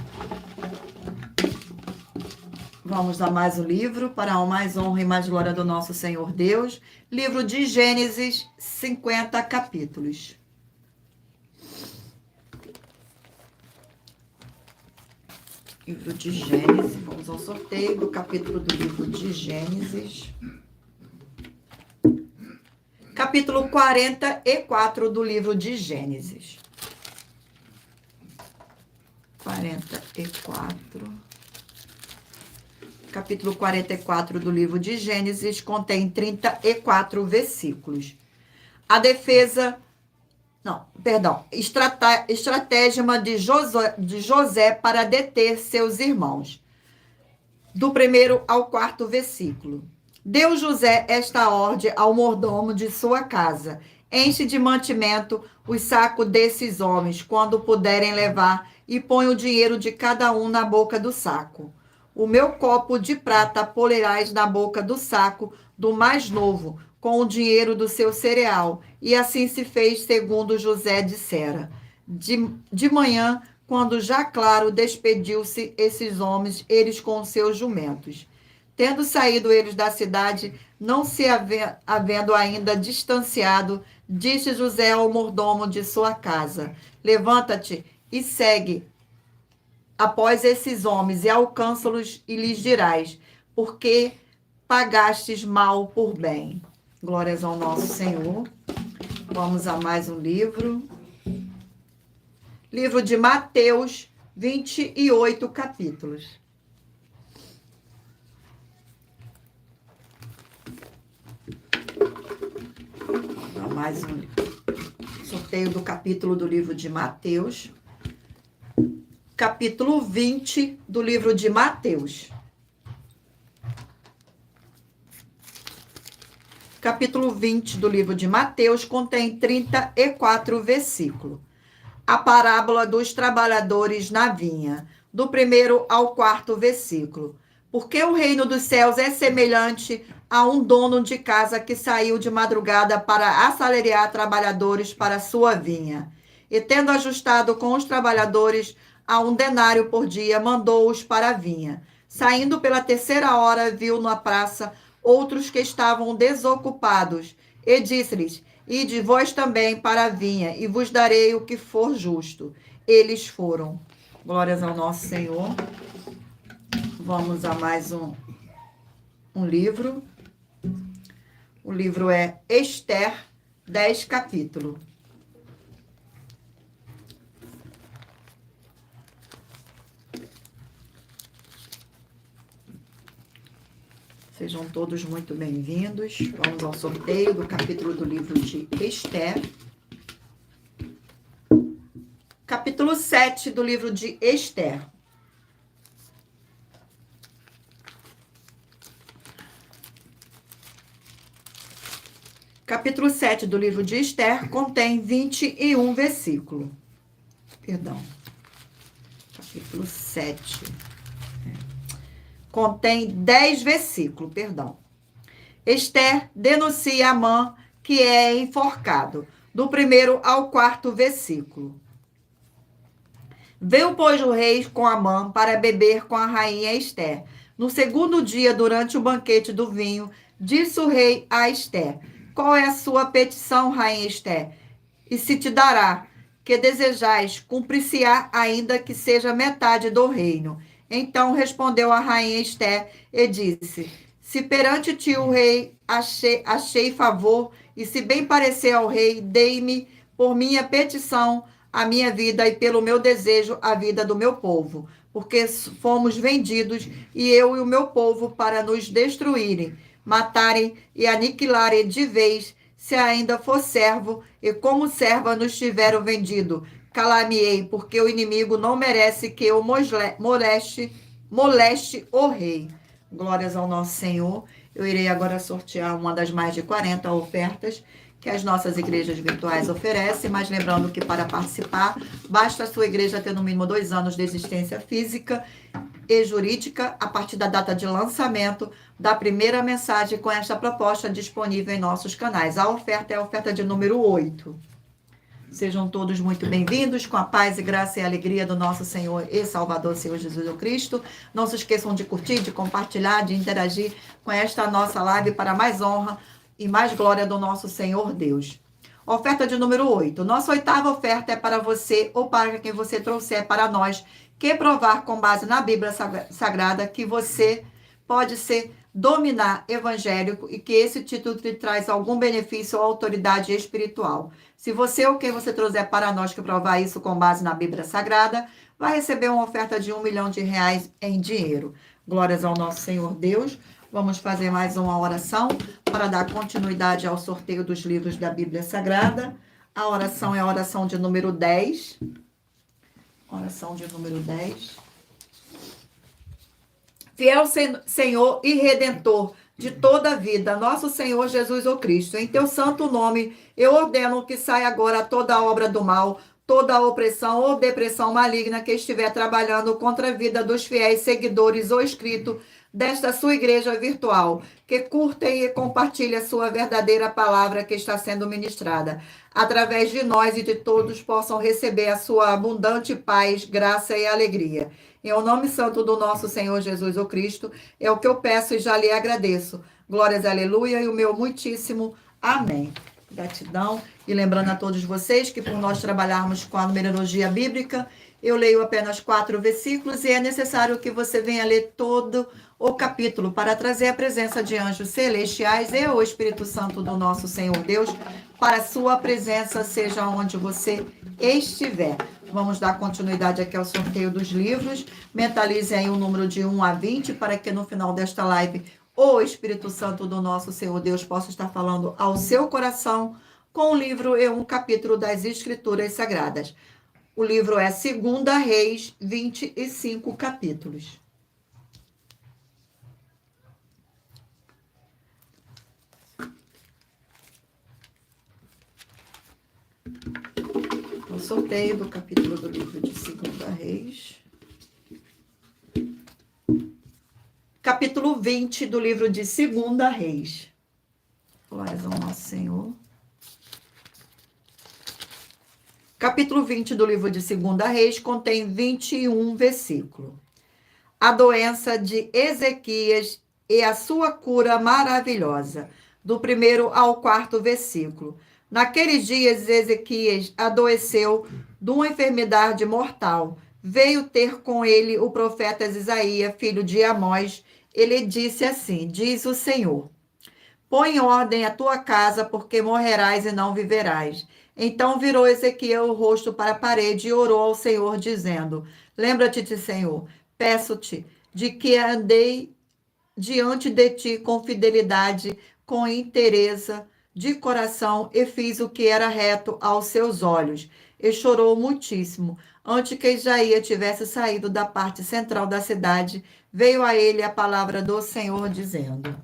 Vamos a mais um livro, para a mais honra e mais glória do nosso Senhor Deus. Livro de Gênesis, 50 capítulos. Livro de Gênesis, vamos ao sorteio do capítulo do livro de Gênesis. Capítulo 44 do livro de Gênesis. 44. Capítulo 44 do livro de Gênesis contém 34 versículos. A defesa... Estratégema de José para deter seus irmãos. Do 1º ao 4º versículo. Deu José esta ordem ao mordomo de sua casa. Enche de mantimento os sacos desses homens, quando puderem levar, e põe o dinheiro de cada um na boca do saco. O meu copo de prata polerás na boca do saco do mais novo, com o dinheiro do seu cereal. E assim se fez, segundo José dissera. De manhã, quando já claro, despediu-se esses homens, eles com seus jumentos. Tendo saído eles da cidade, não se havendo ainda distanciado, disse José ao mordomo de sua casa: Levanta-te e segue após esses homens e alcança-los e lhes dirás: porque pagastes mal por bem. Glórias ao nosso Senhor. Vamos a mais um livro. Livro de Mateus, 28 capítulos. Vamos a mais um sorteio do capítulo do livro de Mateus. Capítulo 20 do livro de Mateus. Capítulo 20 do livro de Mateus contém 34 versículos. A parábola dos trabalhadores na vinha, do 1º ao 4º versículo. Porque o reino dos céus é semelhante a um dono de casa que saiu de madrugada para assalariar trabalhadores para sua vinha. E tendo ajustado com os trabalhadores a 1 denário por dia, mandou-os para a vinha. Saindo pela 3ª hora, viu na praça outros que estavam desocupados, e disse-lhes: Ide vós também para a vinha, e vos darei o que for justo. Eles foram. Glórias ao nosso Senhor. Vamos a mais um livro. O livro é Esther, 10 capítulos. Sejam todos muito bem-vindos. Vamos ao sorteio do capítulo do livro de Esther. Capítulo 7 do livro de Esther. Capítulo 7 do livro de Esther contém 21 versículos. Perdão. Capítulo 7. Contém 10 versículos, perdão. Esther denuncia Amã, que é enforcado, do 1º ao 4º versículo. Veio, pois, o rei com Amã para beber com a rainha Esther. No 2º dia, durante o banquete do vinho, disse o rei a Esther: Qual é a sua petição, rainha Esther? E se te dará, que desejais, cumprir-se-á ainda que seja metade do reino. Então respondeu a rainha Esther e disse: Se perante ti o rei achei favor, e se bem parecer ao rei, dei-me por minha petição a minha vida e pelo meu desejo a vida do meu povo, porque fomos vendidos, e eu e o meu povo, para nos destruírem, matarem e aniquilarem de vez, se ainda for servo, e como serva nos tiveram vendido. Calar-me-ei, porque o inimigo não merece que eu moleste o rei. Glórias ao nosso Senhor. Eu irei agora sortear uma das mais de 40 ofertas que as nossas igrejas virtuais oferecem, mas lembrando que para participar, basta a sua igreja ter no mínimo 2 anos de existência física e jurídica a partir da data de lançamento da primeira mensagem com esta proposta disponível em nossos canais. A oferta é a oferta de número 8. Sejam todos muito bem-vindos, com a paz e graça e alegria do nosso Senhor e Salvador, Senhor Jesus Cristo. Não se esqueçam de curtir, de compartilhar, de interagir com esta nossa live para mais honra e mais glória do nosso Senhor Deus. Oferta de número 8. Nossa 8ª oferta é para você ou para quem você trouxer para nós, que provar com base na Bíblia Sagrada que você pode ser dominar evangélico e que esse título te traz algum benefício ou autoridade espiritual. Se você ou quem você trouxer para nós que provar isso com base na Bíblia Sagrada, vai receber uma oferta de R$1 milhão em dinheiro. Glórias ao nosso Senhor Deus. Vamos fazer mais uma oração para dar continuidade ao sorteio dos livros da Bíblia Sagrada. A oração é a oração de número 10. Oração de número 10. Fiel Senhor e Redentor de toda a vida, nosso Senhor Jesus o Cristo, em teu santo nome, eu ordeno que saia agora toda obra do mal, toda opressão ou depressão maligna que estiver trabalhando contra a vida dos fiéis seguidores ou inscritos desta sua igreja virtual, que curtem e compartilhem a sua verdadeira palavra que está sendo ministrada, através de nós e de todos possam receber a sua abundante paz, graça e alegria. Em o nome santo do nosso Senhor Jesus o Cristo, é o que eu peço e já lhe agradeço. Glórias, aleluia, e o meu muitíssimo amém. Gratidão. E lembrando a todos vocês que por nós trabalharmos com a numerologia bíblica, eu leio apenas 4 versículos e é necessário que você venha ler todo o capítulo para trazer a presença de anjos celestiais e o Espírito Santo do nosso Senhor Deus para a sua presença, seja onde você estiver. Vamos dar continuidade aqui ao sorteio dos livros. Mentalize aí o número de 1 a 20 para que no final desta live o Espírito Santo do nosso Senhor Deus possa estar falando ao seu coração com o livro e um capítulo das Escrituras Sagradas. O livro é 2 Reis, 25 capítulos. O sorteio do capítulo do livro de 2 Reis. Capítulo 20 do livro de 2 Reis. Glórias ao nosso Senhor. Capítulo 20 do livro de 2 Reis contém 21 versículos. A doença de Ezequias e a sua cura maravilhosa, do 1º ao 4º versículo. Naqueles dias, Ezequias adoeceu de uma enfermidade mortal. Veio ter com ele o profeta Isaías, filho de Amós. Ele disse assim: diz o Senhor, põe em ordem a tua casa, porque morrerás e não viverás. Então virou Ezequiel o rosto para a parede e orou ao Senhor, dizendo: lembra-te, Senhor, peço-te de que andei diante de ti com fidelidade, com inteireza de coração, e fiz o que era reto aos seus olhos. E chorou muitíssimo. Antes que Isaías tivesse saído da parte central da cidade, veio a ele a palavra do Senhor, dizendo: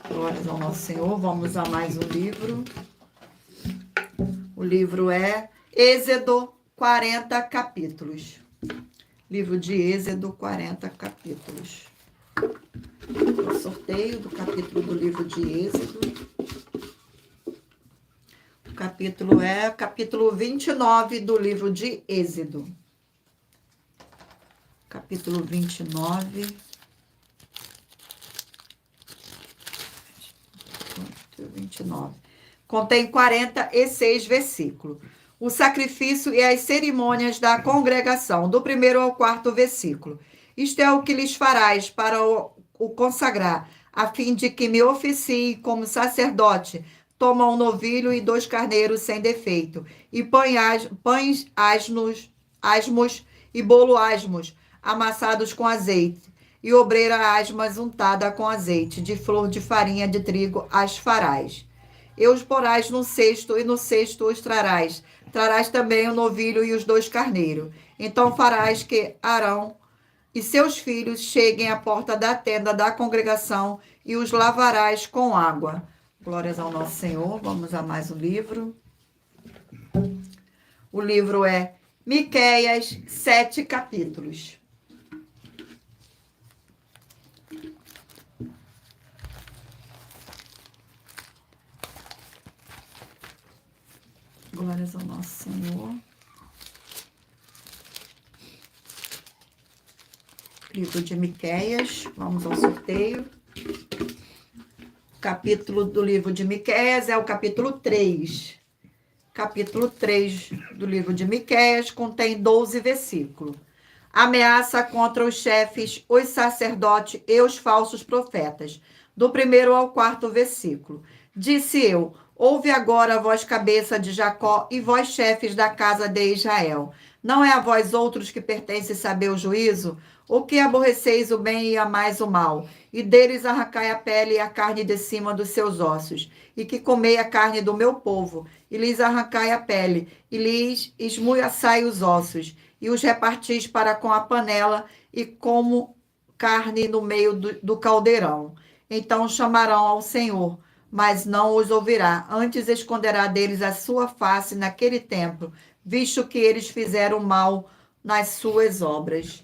glórias ao nosso Senhor. Vamos a mais um livro. O livro é Êxodo, 40 capítulos. Livro de Êxodo, 40 capítulos. O sorteio do capítulo do livro de Êxodo. O capítulo é capítulo 29 do livro de Êxodo. Capítulo 29. 29. Contém 46 versículos. O sacrifício e as cerimônias da congregação, do 1º ao 4º versículo. Isto é o que lhes farás para o consagrar, a fim de que me oficie como sacerdote. Toma um novilho e 2 carneiros sem defeito, e pães asmos e bolo asmos, amassados com azeite, e obreira asmas untada com azeite, de flor de farinha de trigo as farás. E os porás no cesto, e no cesto os trarás. Trarás também o novilho e os 2 carneiros. Então farás que Arão e seus filhos cheguem à porta da tenda da congregação, e os lavarás com água. Glórias ao nosso Senhor. Vamos a mais um livro. O livro é Miqueias, 7 capítulos. Glórias ao nosso Senhor. Livro de Miqueias. Vamos ao sorteio. Capítulo do livro de Miqueias é o capítulo 3. Capítulo 3 do livro de Miqueias contém 12 versículos. Ameaça contra os chefes, os sacerdotes e os falsos profetas. Do 1º ao 4º versículo. Disse eu: ouve agora, vós cabeça de Jacó, e vós chefes da casa de Israel. Não é a vós outros que pertence saber o juízo? Ou que aborreceis o bem e amais o mal? E deles arrancai a pele e a carne de cima dos seus ossos. E que comei a carne do meu povo, e lhes arrancai a pele, e lhes esmurraçai os ossos, e os repartis para com a panela, e como carne no meio do caldeirão. Então chamarão ao Senhor, mas não os ouvirá. Antes esconderá deles a sua face naquele tempo, visto que eles fizeram mal nas suas obras.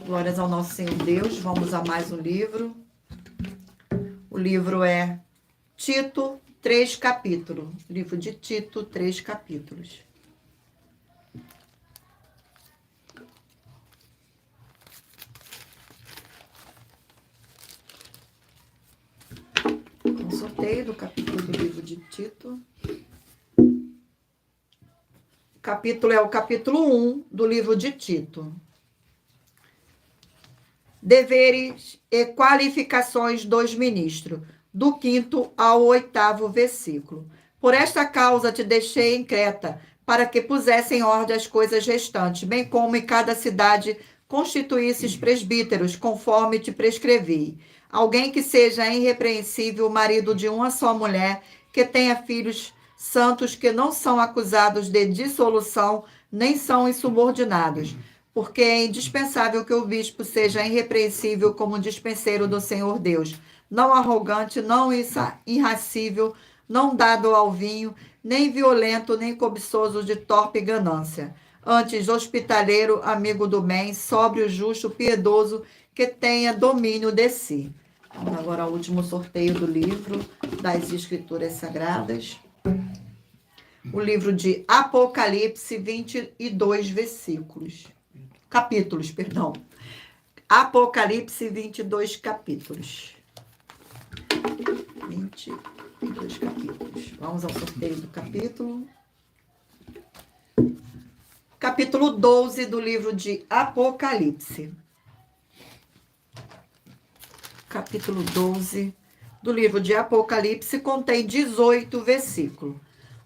Glórias ao nosso Senhor Deus. Vamos a mais um livro. O livro é Tito, 3 capítulos. Livro de Tito, 3 capítulos. Um sorteio do capítulo do livro de Tito. O capítulo é o capítulo 1 do livro de Tito. Deveres e qualificações dos ministros, do 5º ao 8º versículo. Por esta causa te deixei em Creta, para que pusesse em ordem as coisas restantes, bem como em cada cidade constituísses presbíteros, conforme te prescrevi. Alguém que seja irrepreensível, marido de uma só mulher, que tenha filhos santos, que não são acusados de dissolução, nem são insubordinados, porque é indispensável que o bispo seja irrepreensível como dispenseiro do Senhor Deus, não arrogante, não irracível, não dado ao vinho, nem violento, nem cobiçoso de torpe ganância. Antes, hospitaleiro, amigo do bem, sóbrio, justo, piedoso, que tenha domínio de si. Vamos agora ao último sorteio do livro das Escrituras Sagradas. O livro de Apocalipse, 22 capítulos. Apocalipse, 22 capítulos. 22 capítulos. Vamos ao sorteio do capítulo. Capítulo 12 do livro de Apocalipse. Capítulo 12 do livro de Apocalipse contém 18 versículos.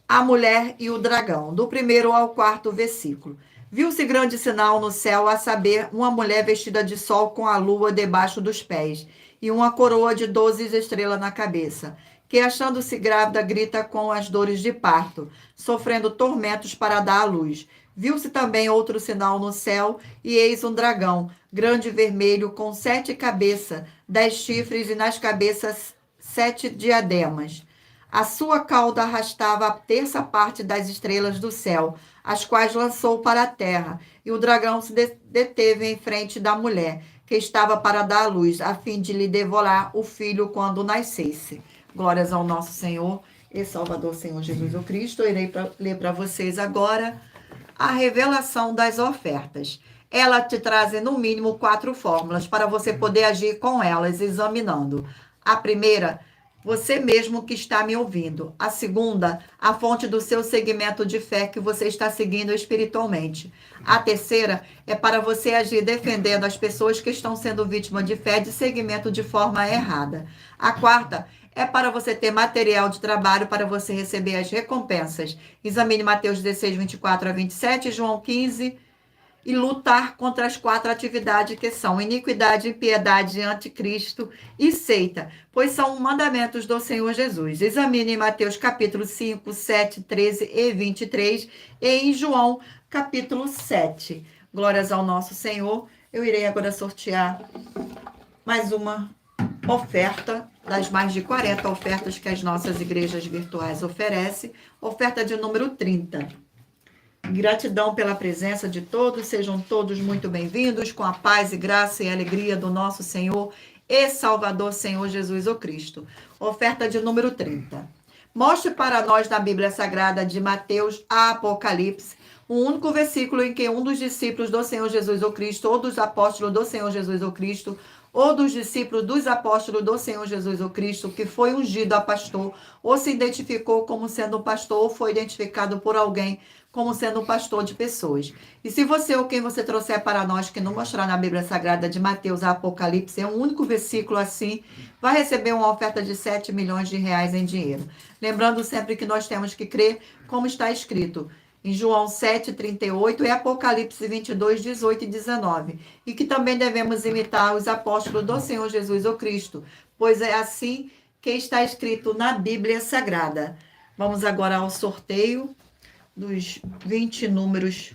A mulher e o dragão, do 1º ao 4º versículo. Viu-se grande sinal no céu, a saber, uma mulher vestida de sol com a lua debaixo dos pés, e uma coroa de 12 estrelas na cabeça, que, achando-se grávida, grita com as dores de parto, sofrendo tormentos para dar à luz. Viu-se também outro sinal no céu, e eis um dragão, grande vermelho, com 7 cabeças, 10 chifres, e nas cabeças 7 diademas. A sua cauda arrastava a terça parte das estrelas do céu, as quais lançou para a terra, e o dragão se deteve em frente da mulher, que estava para dar à luz, a fim de lhe devorar o filho quando nascesse. Glórias ao nosso Senhor e Salvador, Senhor Jesus o Cristo. Eu irei ler para vocês agora a revelação das ofertas. Ela te traz, no mínimo, 4 fórmulas para você poder agir com elas, examinando. A primeira, você mesmo que está me ouvindo. A segunda, a fonte do seu segmento de fé que você está seguindo espiritualmente. A terceira é para você agir defendendo as pessoas que estão sendo vítimas de fé de segmento de forma errada. A quarta é para você ter material de trabalho para você receber as recompensas. Examine Mateus 16, 24 a 27, João 15, e lutar contra as 4 atividades que são iniquidade, impiedade, anticristo e seita, pois são mandamentos do Senhor Jesus. Examine em Mateus capítulo 5, 7, 13 e 23 e em João capítulo 7. Glórias ao nosso Senhor. Eu irei agora sortear mais uma oferta das mais de 40 ofertas que as nossas igrejas virtuais oferecem. Oferta de número 30. Gratidão pela presença de todos, sejam todos muito bem-vindos, com a paz e graça e alegria do nosso Senhor e Salvador, Senhor Jesus o Cristo. Oferta de número 30. Mostre para nós na Bíblia Sagrada de Mateus a Apocalipse, o único versículo em que um dos discípulos do Senhor Jesus o Cristo, ou dos apóstolos do Senhor Jesus o Cristo, ou dos discípulos dos apóstolos do Senhor Jesus o Cristo, que foi ungido a pastor, ou se identificou como sendo pastor, ou foi identificado por alguém como sendo um pastor de pessoas. E se você ou quem você trouxer para nós, que não mostrar na Bíblia Sagrada de Mateus a Apocalipse, é um único versículo assim, vai receber uma oferta de 7 milhões de reais em dinheiro. Lembrando sempre que nós temos que crer como está escrito em João 7, 38 e Apocalipse 22, 18 e 19. E que também devemos imitar os apóstolos do Senhor Jesus o Cristo, pois é assim que está escrito na Bíblia Sagrada. Vamos agora ao sorteio dos 20 números,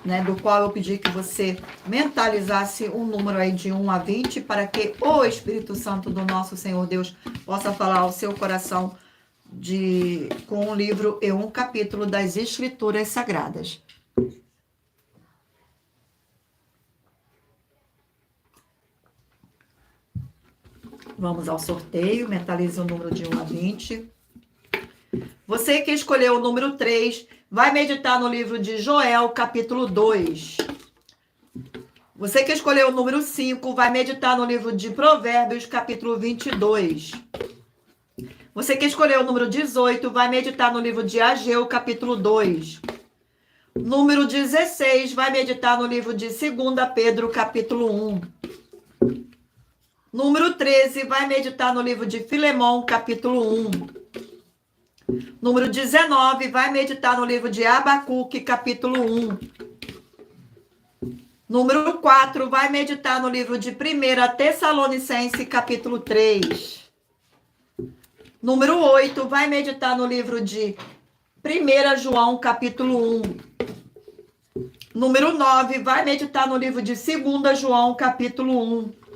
né, do qual eu pedi que você mentalizasse um número aí de 1 a 20, para que o Espírito Santo do nosso Senhor Deus possa falar ao seu coração com um livro e um capítulo das Escrituras Sagradas. Vamos ao sorteio. Mentalize o número de 1 a 20. Você que escolheu o número 3, vai meditar no livro de Joel, capítulo 2. Você que escolheu o número 5, vai meditar no livro de Provérbios, capítulo 22. Você que escolheu o número 18, vai meditar no livro de Ageu, capítulo 2. Número 16, vai meditar no livro de 2 Pedro, capítulo 1. Número 13, vai meditar no livro de Filemão, capítulo 1. Número 19, vai meditar no livro de Abacuque, capítulo 1. Número 4, vai meditar no livro de 1 Tessalonicense, capítulo 3. Número 8, vai meditar no livro de 1 João, capítulo 1. Número 9, vai meditar no livro de 2 João, capítulo 1.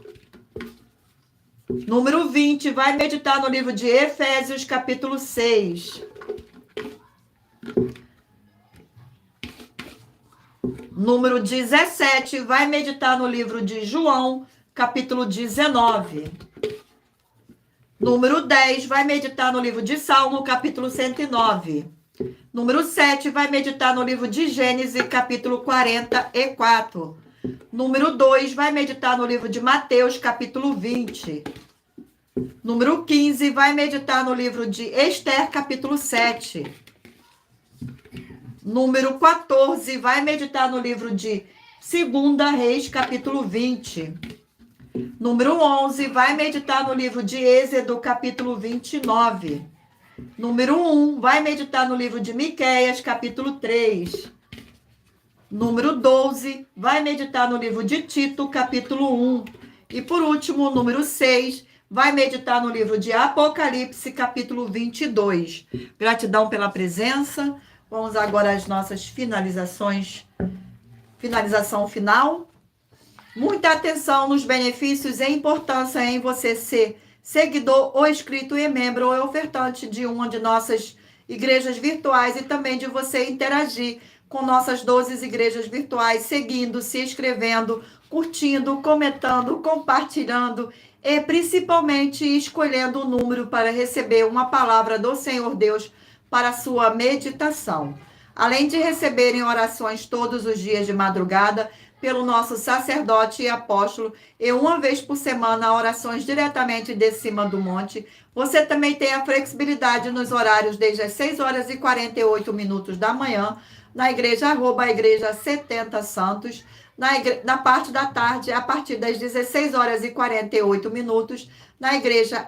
Número 20, vai meditar no livro de Efésios, capítulo 6. Número 17, vai meditar no livro de João, capítulo 19. Número 10, vai meditar no livro de Salmo, capítulo 109. Número 7, vai meditar no livro de Gênesis, capítulo 44. Número 2, vai meditar no livro de Mateus, capítulo 20. Número 15, vai meditar no livro de Esther, capítulo 7. Número 14, vai meditar no livro de 2 Reis, capítulo 20. Número 11, vai meditar no livro de Êxodo, capítulo 29. Número 1, vai meditar no livro de Miqueias, capítulo 3. Número 12, vai meditar no livro de Tito, capítulo 1. E por último, número 6, vai meditar no livro de Apocalipse, capítulo 22. Gratidão pela presença. Vamos agora às nossas finalizações. Finalização final. Muita atenção nos benefícios e importância em você ser seguidor ou inscrito e membro ou ofertante de uma de nossas igrejas virtuais e também de você interagir com nossas 12 igrejas virtuais, seguindo, se inscrevendo, curtindo, comentando, compartilhando e principalmente escolhendo o número para receber uma palavra do Senhor Deus para a sua meditação. Além de receberem orações todos os dias de madrugada pelo nosso sacerdote e apóstolo, e uma vez por semana orações diretamente de cima do monte, você também tem a flexibilidade nos horários desde as 6 horas e 48 minutos da manhã, na igreja @igreja 70 Santos, na parte da tarde, a partir das 16 horas e 48 minutos, na igreja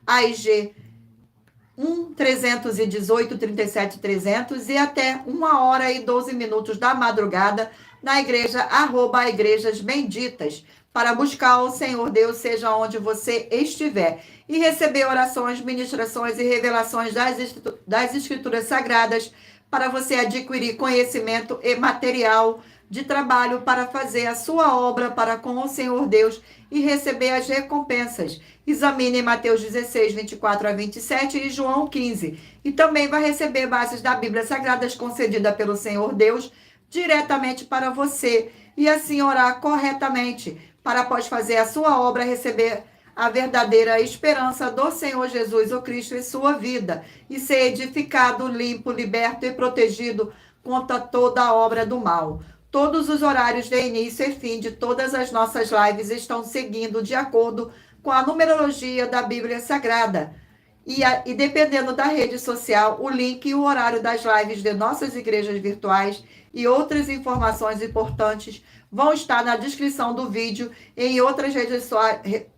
@AIG 318 37 300 e até 1 hora e 12 minutos da madrugada na igreja @igrejas benditas, para buscar o Senhor Deus, seja onde você estiver, e receber orações, ministrações e revelações das Escrituras Sagradas, para você adquirir conhecimento e material de trabalho para fazer a sua obra para com o Senhor Deus e receber as recompensas. Examine Mateus 16, 24 a 27 e João 15. E também vai receber bases da Bíblia Sagradas concedida pelo Senhor Deus diretamente para você. E assim orar corretamente, para após fazer a sua obra, receber a verdadeira esperança do Senhor Jesus, o Cristo, em sua vida. E ser edificado, limpo, liberto e protegido contra toda a obra do mal. Todos os horários de início e fim de todas as nossas lives estão seguindo de acordo com a numerologia da Bíblia Sagrada. E dependendo da rede social, o link e o horário das lives de nossas igrejas virtuais e outras informações importantes vão estar na descrição do vídeo e em outras redes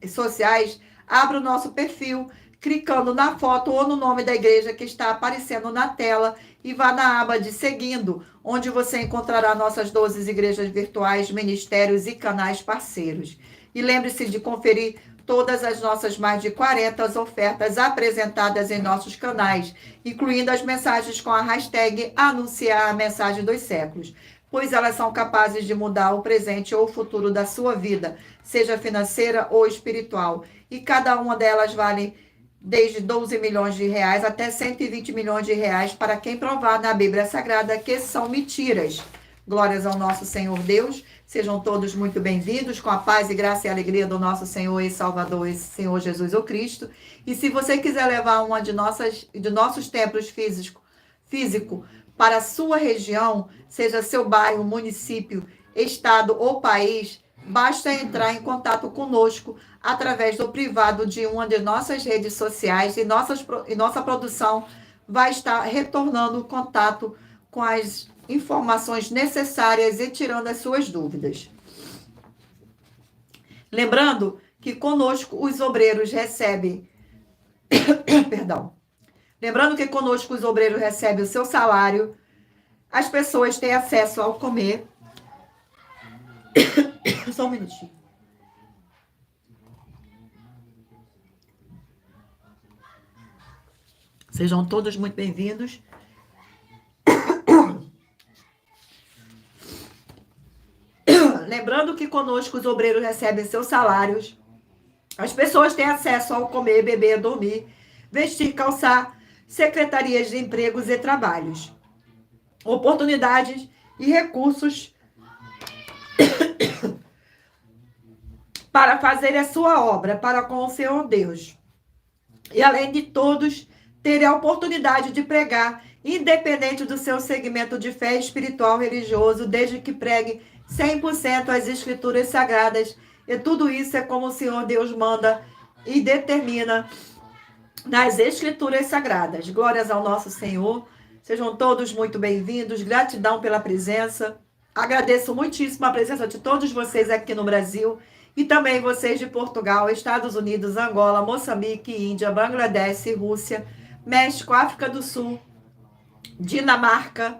sociais. Abra o nosso perfil, clicando na foto ou no nome da igreja que está aparecendo na tela e vá na aba de Seguindo, onde você encontrará nossas 12 igrejas virtuais, ministérios e canais parceiros. E lembre-se de conferir todas as nossas mais de 40 ofertas apresentadas em nossos canais, incluindo as mensagens com a hashtag Anunciar a Mensagem dos Séculos, pois elas são capazes de mudar o presente ou o futuro da sua vida, seja financeira ou espiritual. E cada uma delas vale desde 12 milhões de reais até 120 milhões de reais para quem provar na Bíblia Sagrada que são mentiras. Glórias ao nosso Senhor Deus. Sejam todos muito bem-vindos, com a paz e graça e alegria do nosso Senhor e Salvador, e Senhor Jesus o Cristo. E se você quiser levar uma de nossos templos físico para a sua região, seja seu bairro, município, estado ou país, basta entrar em contato conosco através do privado de uma de nossas redes sociais e nossa produção vai estar retornando o contato com as informações necessárias e tirando as suas dúvidas. Lembrando que conosco os obreiros recebem perdão. Lembrando que conosco os obreiros recebem o seu salário, as pessoas têm acesso ao comer. Só um minutinho. Sejam todos muito bem-vindos. Lembrando que conosco os obreiros recebem seus salários, as pessoas têm acesso ao comer, beber, dormir, vestir, calçar, secretarias de empregos e trabalhos, oportunidades e recursos para fazer a sua obra para com o Senhor Deus. E além de todos, terem a oportunidade de pregar, independente do seu segmento de fé espiritual religioso, desde que pregue 100% as escrituras sagradas. E tudo isso é como o Senhor Deus manda e determina nas escrituras sagradas. Glórias ao nosso Senhor. Sejam todos muito bem-vindos. Gratidão pela presença. Agradeço muitíssimo a presença de todos vocês aqui no Brasil e também vocês de Portugal, Estados Unidos, Angola, Moçambique, Índia, Bangladesh, Rússia, México, África do Sul, Dinamarca,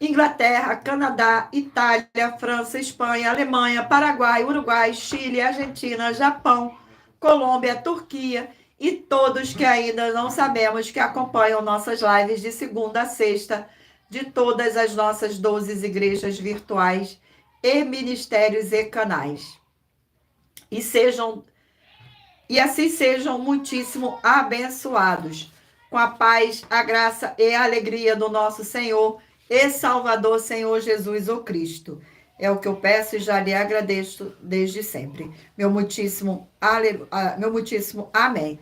Inglaterra, Canadá, Itália, França, Espanha, Alemanha, Paraguai, Uruguai, Chile, Argentina, Japão, Colômbia, Turquia e todos que ainda não sabemos que acompanham nossas lives de segunda a sexta de todas as nossas 12 igrejas virtuais e ministérios e canais. E assim sejam muitíssimo abençoados, com a paz, a graça e a alegria do nosso Senhor e Salvador, Senhor Jesus o Cristo. É o que eu peço e já lhe agradeço desde sempre. Meu muitíssimo amém.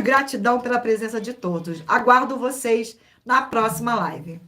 Gratidão pela presença de todos. Aguardo vocês na próxima live.